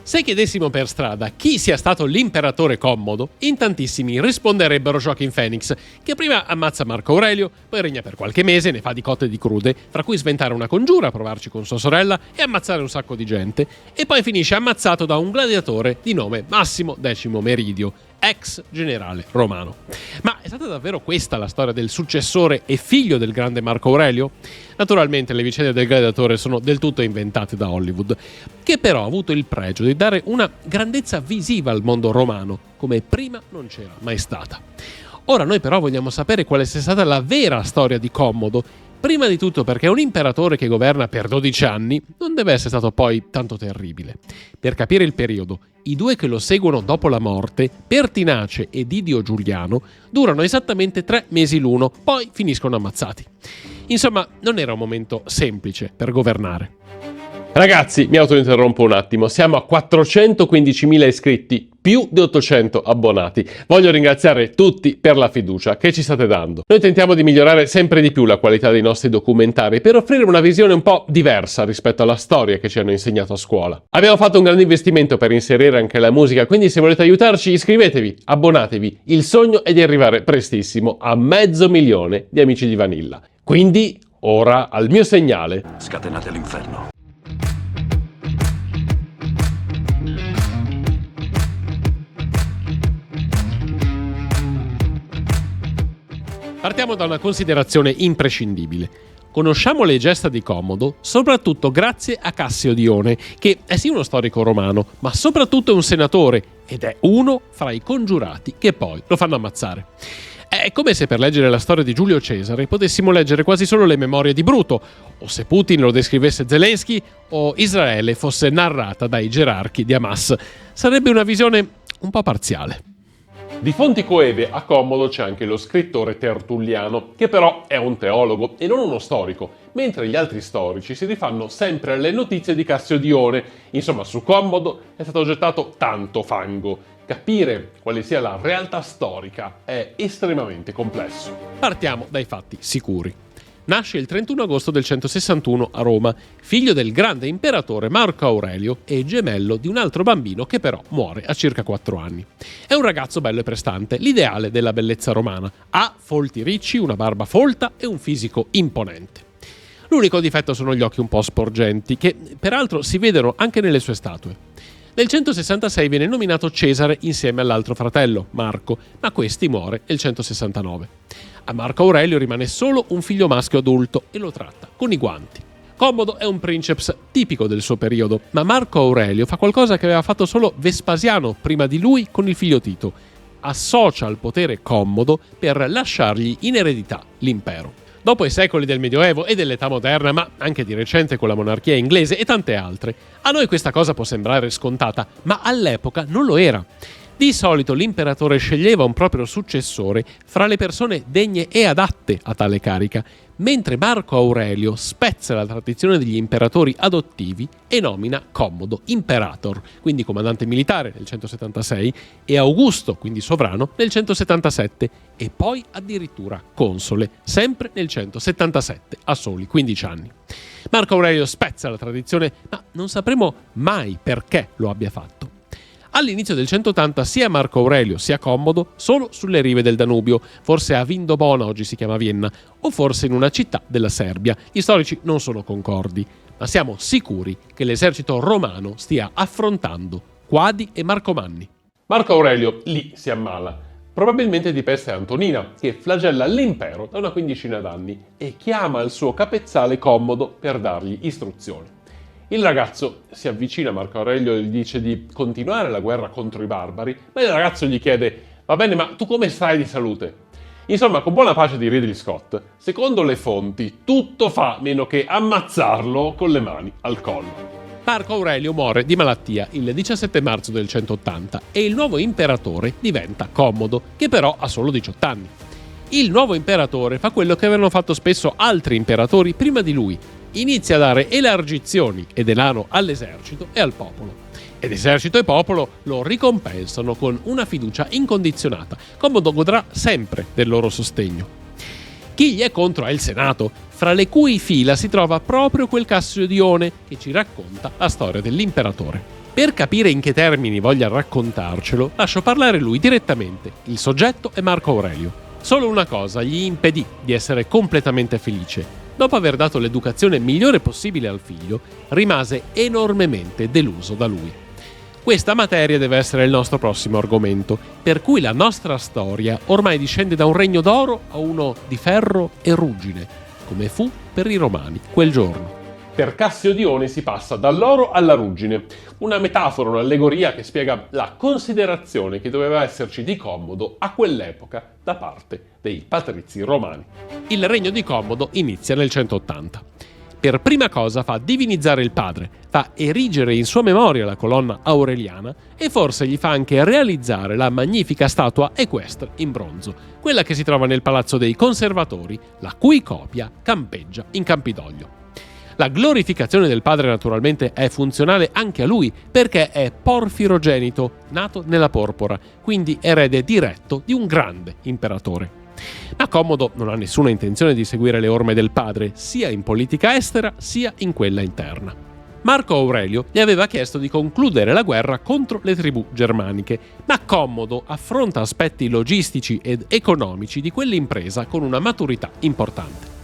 Se chiedessimo per strada chi sia stato l'imperatore Commodo, in tantissimi risponderebbero Joaquin Phoenix, che prima ammazza Marco Aurelio, poi regna per qualche mese, ne fa di cotte e di crude, fra cui sventare una congiura, provarci con sua sorella e ammazzare un sacco di gente, e poi finisce ammazzato da un gladiatore di nome Massimo X Meridio, ex generale romano. Ma è stata davvero questa la storia del successore e figlio del grande Marco Aurelio? Naturalmente le vicende del gladiatore sono del tutto inventate da Hollywood, che però ha avuto il pregio di dare una grandezza visiva al mondo romano, come prima non c'era mai stata. Ora noi però vogliamo sapere quale sia stata la vera storia di Commodo, prima di tutto perché un imperatore che governa per 12 anni non deve essere stato poi tanto terribile. Per capire il periodo, i due che lo seguono dopo la morte, Pertinace e Didio Giuliano, durano esattamente 3 mesi l'uno, poi finiscono ammazzati. Insomma, non era un momento semplice per governare. Ragazzi, mi autointerrompo un attimo, siamo a 415.000 iscritti, più di 800 abbonati. Voglio ringraziare tutti per la fiducia che ci state dando. Noi tentiamo di migliorare sempre di più la qualità dei nostri documentari per offrire una visione un po' diversa rispetto alla storia che ci hanno insegnato a scuola. Abbiamo fatto un grande investimento per inserire anche la musica, quindi se volete aiutarci iscrivetevi, abbonatevi. Il sogno è di arrivare prestissimo a 500.000 di amici di Vanilla. Quindi, ora al mio segnale. Scatenate l'inferno. Partiamo da una considerazione imprescindibile. Conosciamo le gesta di Commodo soprattutto grazie a Cassio Dione, che è sì uno storico romano, ma soprattutto è un senatore ed è uno fra i congiurati che poi lo fanno ammazzare. È come se per leggere la storia di Giulio Cesare potessimo leggere quasi solo le memorie di Bruto, o se Putin lo descrivesse Zelensky, o Israele fosse narrata dai gerarchi di Hamas. Sarebbe una visione un po' parziale. Di fonti coeve a Commodo c'è anche lo scrittore Tertulliano, che però è un teologo e non uno storico, mentre gli altri storici si rifanno sempre alle notizie di Cassio Dione. Insomma, su Commodo è stato gettato tanto fango. Capire quale sia la realtà storica è estremamente complesso. Partiamo dai fatti sicuri. Nasce il 31 agosto del 161 a Roma, figlio del grande imperatore Marco Aurelio e gemello di un altro bambino che però muore a circa 4 anni. È un ragazzo bello e prestante, l'ideale della bellezza romana. Ha folti ricci, una barba folta e un fisico imponente. L'unico difetto sono gli occhi un po' sporgenti, che peraltro si vedono anche nelle sue statue. Nel 166 viene nominato Cesare insieme all'altro fratello, Marco, ma questi muore nel 169. A Marco Aurelio rimane solo un figlio maschio adulto e lo tratta con i guanti. Commodo è un princeps tipico del suo periodo, ma Marco Aurelio fa qualcosa che aveva fatto solo Vespasiano prima di lui con il figlio Tito. Associa al potere Commodo per lasciargli in eredità l'impero. Dopo i secoli del Medioevo e dell'età moderna, ma anche di recente con la monarchia inglese e tante altre, a noi questa cosa può sembrare scontata, ma all'epoca non lo era. Di solito l'imperatore sceglieva un proprio successore fra le persone degne e adatte a tale carica, mentre Marco Aurelio spezza la tradizione degli imperatori adottivi e nomina Commodo imperator, quindi comandante militare nel 176, e Augusto, quindi sovrano, nel 177, e poi addirittura console, sempre nel 177, a soli 15 anni. Marco Aurelio spezza la tradizione, ma non sapremo mai perché lo abbia fatto. All'inizio del 180 sia Marco Aurelio sia Commodo sono sulle rive del Danubio, forse a Vindobona, oggi si chiama Vienna, o forse in una città della Serbia. Gli storici non sono concordi, ma siamo sicuri che l'esercito romano stia affrontando Quadi e Marcomanni. Marco Aurelio lì si ammala, probabilmente di peste antonina, che flagella l'impero da una quindicina d'anni e chiama il suo capezzale Commodo per dargli istruzioni. Il ragazzo si avvicina a Marco Aurelio e gli dice di continuare la guerra contro i barbari, ma il ragazzo gli chiede: va bene, ma tu come stai di salute? Insomma, con buona pace di Ridley Scott, secondo le fonti, tutto fa meno che ammazzarlo con le mani al collo. Marco Aurelio muore di malattia il 17 marzo del 180 e il nuovo imperatore diventa Commodo, che però ha solo 18 anni. Il nuovo imperatore fa quello che avevano fatto spesso altri imperatori prima di lui: inizia a dare elargizioni e denaro all'esercito e al popolo. Ed esercito e popolo lo ricompensano con una fiducia incondizionata. Commodo godrà sempre del loro sostegno. Chi gli è contro è il Senato, fra le cui fila si trova proprio quel Cassio Dione che ci racconta la storia dell'imperatore. Per capire in che termini voglia raccontarcelo, lascio parlare lui direttamente. Il soggetto è Marco Aurelio. Solo una cosa gli impedì di essere completamente felice. Dopo aver dato l'educazione migliore possibile al figlio, rimase enormemente deluso da lui. Questa materia deve essere il nostro prossimo argomento, per cui la nostra storia ormai discende da un regno d'oro a uno di ferro e ruggine, come fu per i Romani quel giorno. Per Cassio Dione si passa dall'oro alla ruggine, una metafora, un'allegoria che spiega la considerazione che doveva esserci di Commodo a quell'epoca da parte dei patrizi romani. Il regno di Commodo inizia nel 180. Per prima cosa fa divinizzare il padre, fa erigere in sua memoria la colonna aureliana e forse gli fa anche realizzare la magnifica statua equestre in bronzo, quella che si trova nel Palazzo dei Conservatori, la cui copia campeggia in Campidoglio. La glorificazione del padre naturalmente è funzionale anche a lui perché è porfirogenito, nato nella porpora, quindi erede diretto di un grande imperatore. Ma Commodo non ha nessuna intenzione di seguire le orme del padre, sia in politica estera sia in quella interna. Marco Aurelio gli aveva chiesto di concludere la guerra contro le tribù germaniche, ma Commodo affronta aspetti logistici ed economici di quell'impresa con una maturità importante.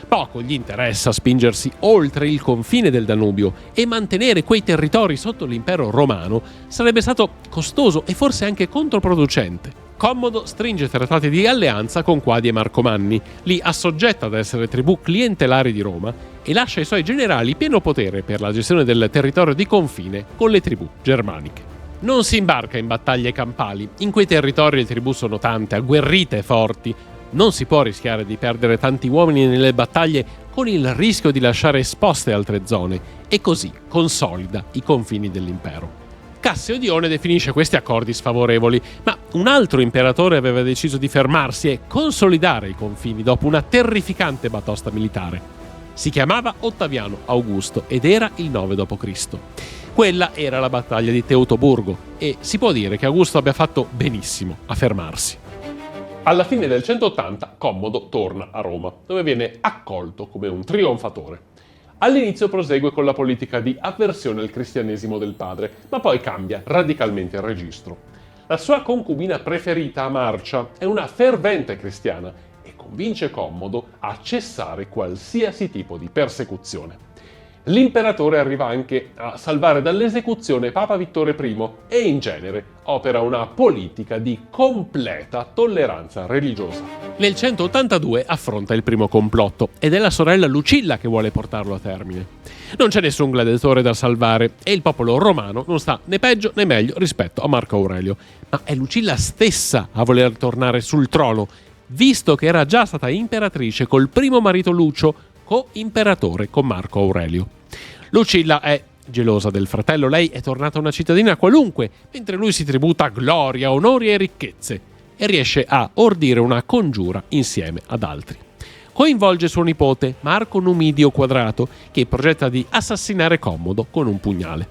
Poco gli interessa spingersi oltre il confine del Danubio e mantenere quei territori sotto l'impero romano sarebbe stato costoso e forse anche controproducente. Commodo stringe trattati di alleanza con Quadi e Marcomanni, li assoggetta ad essere tribù clientelari di Roma e lascia ai suoi generali pieno potere per la gestione del territorio di confine con le tribù germaniche. Non si imbarca in battaglie campali, in quei territori le tribù sono tante, agguerrite e forti. Non si può rischiare di perdere tanti uomini nelle battaglie con il rischio di lasciare esposte altre zone e così consolida i confini dell'impero. Cassio Dione definisce questi accordi sfavorevoli, ma un altro imperatore aveva deciso di fermarsi e consolidare i confini dopo una terrificante batosta militare. Si chiamava Ottaviano Augusto ed era il 9 d.C. Quella era la battaglia di Teutoburgo e si può dire che Augusto abbia fatto benissimo a fermarsi. Alla fine del 180 Commodo torna a Roma, dove viene accolto come un trionfatore. All'inizio prosegue con la politica di avversione al cristianesimo del padre, ma poi cambia radicalmente il registro. La sua concubina preferita, Marcia, è una fervente cristiana e convince Commodo a cessare qualsiasi tipo di persecuzione. L'imperatore arriva anche a salvare dall'esecuzione Papa Vittore I e in genere opera una politica di completa tolleranza religiosa. Nel 182 affronta il primo complotto ed è la sorella Lucilla che vuole portarlo a termine. Non c'è nessun gladiatore da salvare e il popolo romano non sta né peggio né meglio rispetto a Marco Aurelio, ma è Lucilla stessa a voler tornare sul trono, visto che era già stata imperatrice col primo marito Lucio, co-imperatore con Marco Aurelio. Lucilla è gelosa del fratello, lei è tornata una cittadina qualunque, mentre lui si tributa gloria, onori e ricchezze e riesce a ordire una congiura insieme ad altri. Coinvolge suo nipote Marco Numidio Quadrato, che progetta di assassinare Commodo con un pugnale.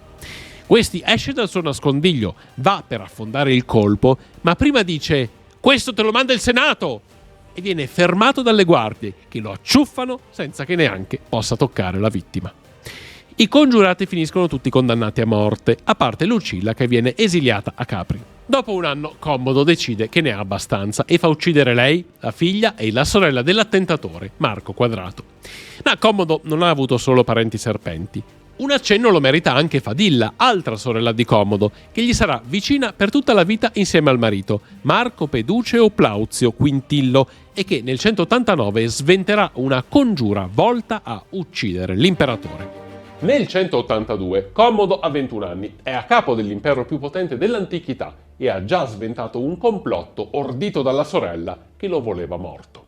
Questi esce dal suo nascondiglio, va per affondare il colpo, ma prima dice «Questo te lo manda il Senato!» e viene fermato dalle guardie, che lo acciuffano senza che neanche possa toccare la vittima. I congiurati finiscono tutti condannati a morte, a parte Lucilla che viene esiliata a Capri. Dopo un anno Commodo decide che ne ha abbastanza e fa uccidere lei, la figlia e la sorella dell'attentatore, Marco Quadrato. Ma Commodo non ha avuto solo parenti serpenti. Un accenno lo merita anche Fadilla, altra sorella di Commodo, che gli sarà vicina per tutta la vita insieme al marito, Marco Peduceo Plauzio Quintillo, e che nel 189 sventerà una congiura volta a uccidere l'imperatore. Nel 182 Commodo ha 21 anni, è a capo dell'impero più potente dell'antichità e ha già sventato un complotto ordito dalla sorella che lo voleva morto.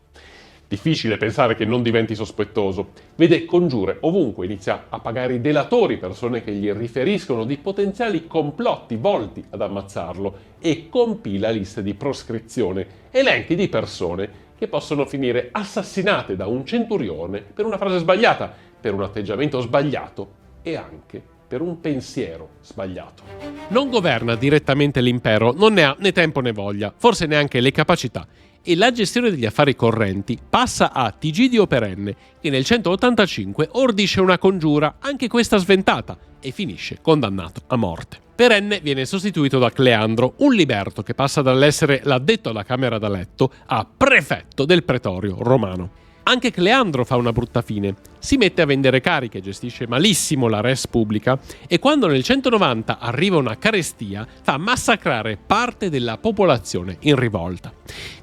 Difficile pensare che non diventi sospettoso. Vede congiure ovunque, inizia a pagare i delatori, persone che gli riferiscono di potenziali complotti volti ad ammazzarlo, e compila liste di proscrizione, elenchi di persone che possono finire assassinate da un centurione per una frase sbagliata, per un atteggiamento sbagliato e anche per un pensiero sbagliato. Non governa direttamente l'impero, non ne ha né tempo né voglia, forse neanche le capacità, e la gestione degli affari correnti passa a Tigidio Perenne, che nel 185 ordisce una congiura, anche questa sventata, e finisce condannato a morte. Perenne viene sostituito da Cleandro, un liberto che passa dall'essere l'addetto alla camera da letto a prefetto del pretorio romano. Anche Cleandro fa una brutta fine. Si mette a vendere cariche, gestisce malissimo la res pubblica e quando nel 190 arriva una carestia fa massacrare parte della popolazione in rivolta.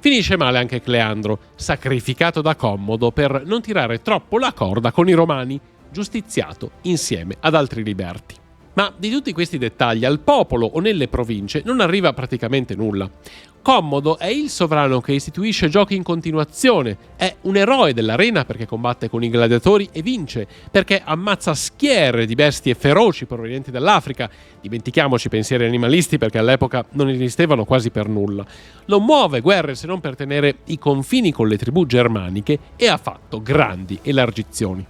Finisce male anche Cleandro, sacrificato da Commodo per non tirare troppo la corda con i romani, giustiziato insieme ad altri liberti. Ma di tutti questi dettagli al popolo o nelle province non arriva praticamente nulla. Commodo è il sovrano che istituisce giochi in continuazione, è un eroe dell'arena perché combatte con i gladiatori e vince, perché ammazza schiere di bestie feroci provenienti dall'Africa, dimentichiamoci pensieri animalisti perché all'epoca non esistevano quasi per nulla, non muove guerre se non per tenere i confini con le tribù germaniche e ha fatto grandi elargizioni.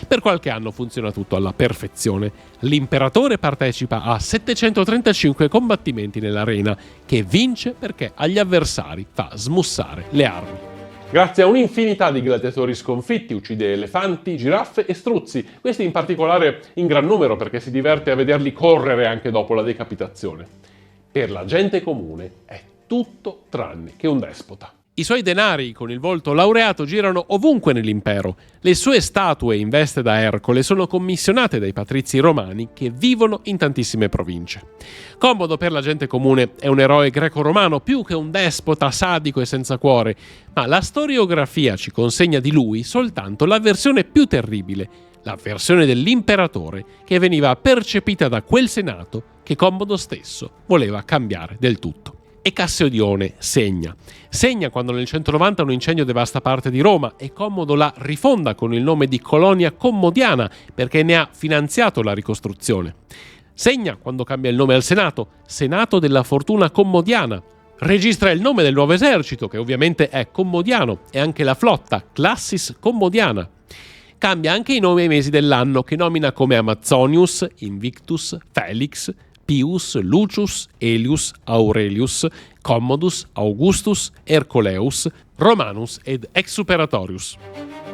Per qualche anno funziona tutto alla perfezione. L'imperatore partecipa a 735 combattimenti nell'arena, che vince perché agli avversari fa smussare le armi. Grazie a un'infinità di gladiatori sconfitti uccide elefanti, giraffe e struzzi, questi in particolare in gran numero perché si diverte a vederli correre anche dopo la decapitazione. Per la gente comune è tutto tranne che un despota. I suoi denari con il volto laureato girano ovunque nell'impero. Le sue statue in veste da Ercole sono commissionate dai patrizi romani che vivono in tantissime province. Commodo per la gente comune è un eroe greco-romano più che un despota sadico e senza cuore, ma la storiografia ci consegna di lui soltanto la versione più terribile, la versione dell'imperatore che veniva percepita da quel senato che Commodo stesso voleva cambiare del tutto. E Cassiodione segna quando nel 190 un incendio devasta parte di Roma e Commodo la rifonda con il nome di Colonia Commodiana perché ne ha finanziato la ricostruzione. Segna quando cambia il nome al Senato della Fortuna Commodiana. Registra il nome del nuovo esercito, che ovviamente è commodiano, e anche la flotta, Classis Commodiana. Cambia anche i nomi ai mesi dell'anno, che nomina come Amazzonius, Invictus, Felix, Pius, Lucius, Elius, Aurelius, Commodus, Augustus, Ercoleus, Romanus ed Exuperatorius.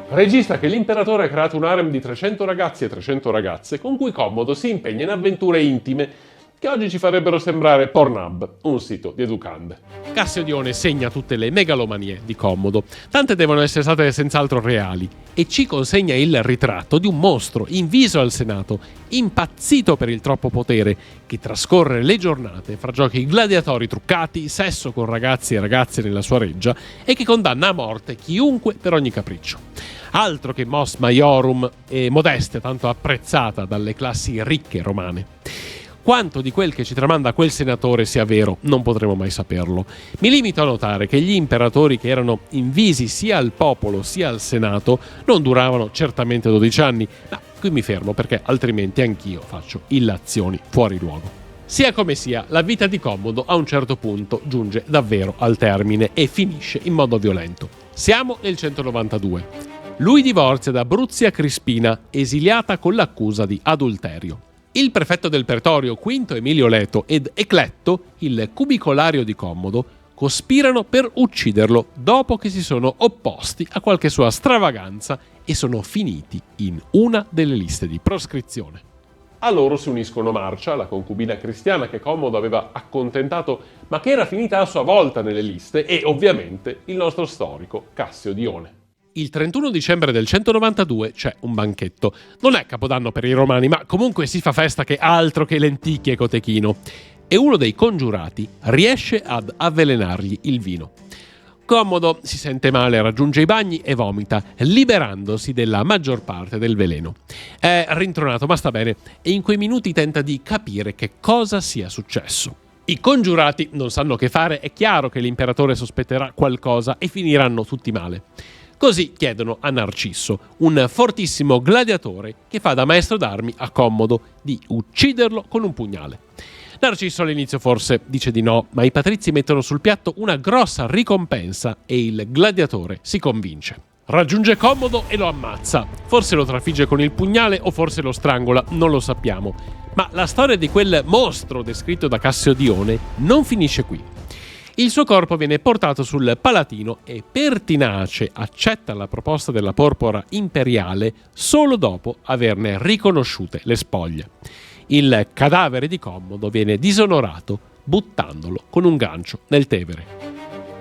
Registra che l'imperatore ha creato un harem di 300 ragazzi e 300 ragazze con cui Commodo si impegna in avventure intime che oggi ci farebbero sembrare Pornhub, un sito di educande. Cassiodione segna tutte le megalomanie di Commodo, tante devono essere state senz'altro reali, e ci consegna il ritratto di un mostro inviso al Senato, impazzito per il troppo potere, che trascorre le giornate fra giochi gladiatori truccati, sesso con ragazzi e ragazze nella sua reggia e che condanna a morte chiunque per ogni capriccio. Altro che mos maiorum e modeste tanto apprezzata dalle classi ricche romane. Quanto di quel che ci tramanda quel senatore sia vero, non potremo mai saperlo. Mi limito a notare che gli imperatori che erano invisi sia al popolo sia al Senato non duravano certamente 12 anni, ma qui mi fermo perché altrimenti anch'io faccio illazioni fuori luogo. Sia come sia, la vita di Commodo a un certo punto giunge davvero al termine e finisce in modo violento. Siamo nel 192. Lui divorzia da Bruzia Crispina, esiliata con l'accusa di adulterio. Il prefetto del pretorio Quinto Emilio Leto ed Ecletto, il cubicolario di Commodo, cospirano per ucciderlo dopo che si sono opposti a qualche sua stravaganza e sono finiti in una delle liste di proscrizione. A loro si uniscono Marcia, la concubina cristiana che Commodo aveva accontentato ma che era finita a sua volta nelle liste, e ovviamente il nostro storico Cassiodione. Il 31 dicembre del 192 c'è un banchetto. Non è Capodanno per i romani, ma comunque si fa festa che altro che lenticchie e cotechino. E uno dei congiurati riesce ad avvelenargli il vino. Commodo si sente male, raggiunge i bagni e vomita, liberandosi della maggior parte del veleno. È rintronato, ma sta bene, e in quei minuti tenta di capire che cosa sia successo. I congiurati non sanno che fare, è chiaro che l'imperatore sospetterà qualcosa e finiranno tutti male. Così chiedono a Narcisso, un fortissimo gladiatore che fa da maestro d'armi a Commodo, di ucciderlo con un pugnale. Narcisso all'inizio forse dice di no, ma i patrizi mettono sul piatto una grossa ricompensa e il gladiatore si convince. Raggiunge Commodo e lo ammazza. Forse lo trafigge con il pugnale o forse lo strangola, non lo sappiamo. Ma la storia di quel mostro descritto da Cassiodione non finisce qui. Il suo corpo viene portato sul Palatino e Pertinace accetta la proposta della porpora imperiale solo dopo averne riconosciute le spoglie. Il cadavere di Commodo viene disonorato buttandolo con un gancio nel Tevere.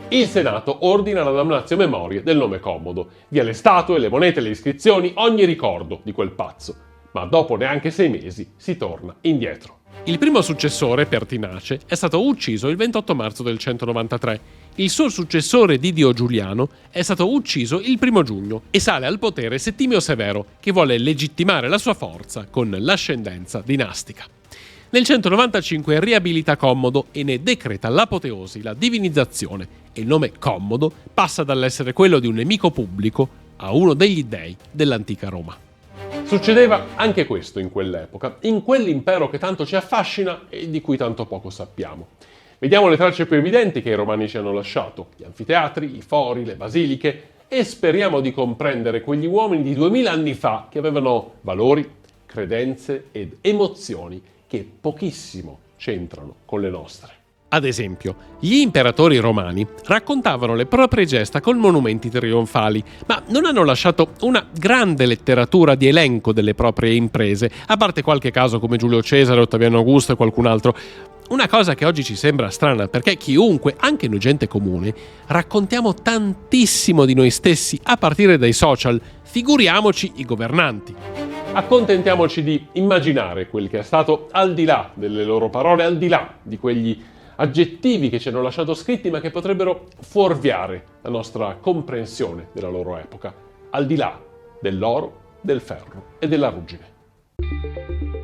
Il Senato ordina la damnatio memoria del nome Commodo, via le statue, le monete, le iscrizioni, ogni ricordo di quel pazzo. Ma dopo neanche 6 mesi si torna indietro. Il primo successore, Pertinace, è stato ucciso il 28 marzo del 193. Il suo successore, Didio Giuliano, è stato ucciso il 1 giugno e sale al potere Settimio Severo, che vuole legittimare la sua forza con l'ascendenza dinastica. Nel 195 riabilita Commodo e ne decreta l'apoteosi, la divinizzazione, e il nome Commodo passa dall'essere quello di un nemico pubblico a uno degli dei dell'antica Roma. Succedeva anche questo in quell'epoca, in quell'impero che tanto ci affascina e di cui tanto poco sappiamo. Vediamo le tracce più evidenti che i romani ci hanno lasciato, gli anfiteatri, i fori, le basiliche, e speriamo di comprendere quegli uomini di 2000 anni fa che avevano valori, credenze ed emozioni che pochissimo c'entrano con le nostre. Ad esempio, gli imperatori romani raccontavano le proprie gesta con monumenti trionfali, ma non hanno lasciato una grande letteratura di elenco delle proprie imprese, a parte qualche caso come Giulio Cesare, Ottaviano Augusto e qualcun altro. Una cosa che oggi ci sembra strana, perché chiunque, anche noi gente comune, raccontiamo tantissimo di noi stessi a partire dai social, figuriamoci i governanti. Accontentiamoci di immaginare quel che è stato al di là delle loro parole, al di là di quegli aggettivi che ci hanno lasciato scritti ma che potrebbero fuorviare la nostra comprensione della loro epoca, al di là dell'oro, del ferro e della ruggine.